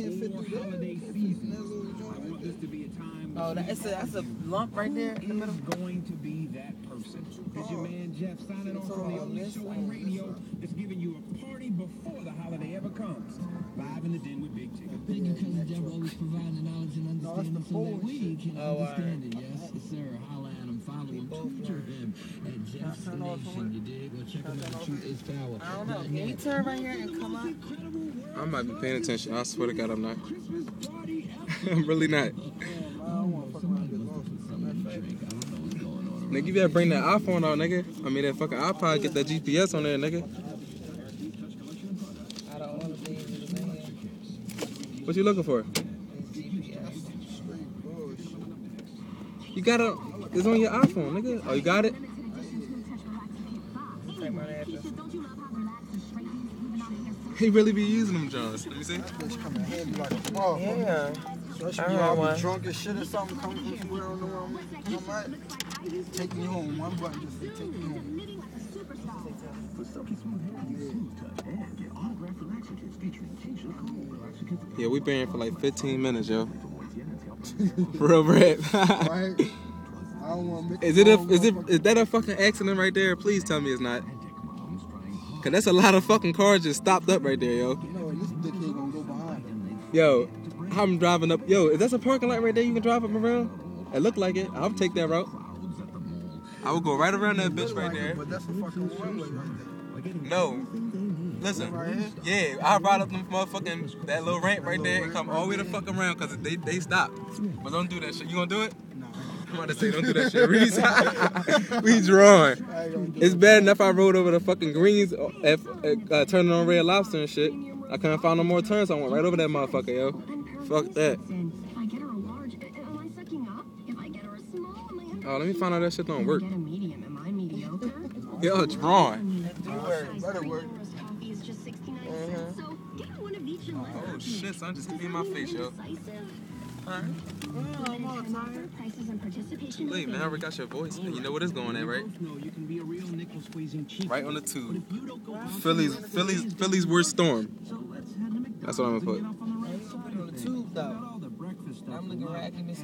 can't fit through that. Holiday season. I want this to be a time. Oh, that's a lump right there in the middle. Going to be that person. This your man Jeff signing off from the only show on radio that's giving you a party before the holiday ever comes. Live in the Den with Big Chicken. Thank you, Cousin Jeff, always providing the knowledge and understanding so that we can understand it. Yes, sir. Holla at him, follow him, Twitter him at Jeff's Nation. You dig? Go check him out. The Truth is Power. I don't know. Can you turn right here and come up? I might be paying attention. I swear to God, I'm not. I'm really not. Nigga, you better bring that iPhone out, nigga. I mean, that fucking iPod, get that GPS on there, nigga. I don't want to leave it, man. What you looking for? GPS. You got it. It's on your iPhone, nigga. Oh, you got it? Take my address. He really be using them, Johns. Let me see. Bitch come in handy like a motherfucker. Yeah. Especially when y'all be drunk as shit or something, come from somewhere, I don't know where I'm at. Take me home. One button just say take me home. Yeah, we been here for like 15 minutes, yo. Real rap. Right? I don't want to make Is that a fucking accident right there? Please tell me it's not. Cause that's a lot of fucking cars just stopped up right there, yo. You know, this dickhead gonna go behind him. Yo, I'm driving up. Yo, is that a parking lot right there? You can drive up around? It look like it. I'll take that route. I would go right around that bitch right there. But that's a fucking runway right there. No. Listen. Yeah, I ride up them motherfucking, that little ramp right there and come all the way the fuck around because they stop. But don't do that shit. You gonna do it? I'm about to say, don't do that shit. We drawing. It's bad enough I rode over the fucking greens, turning on Red Lobster and shit. I couldn't find no more turns, so I went right over that motherfucker, yo. Fuck that. Oh, let me find out that shit don't work. Yo, it's drawing. Let it work. Oh shit, son, just give me my face, yo. Too late, man. I already got your voice. You know what it's going at, right? Right on the tube. Philly's worst storm. That's what I'm gonna put. On the tube, though. I'm looking right at this.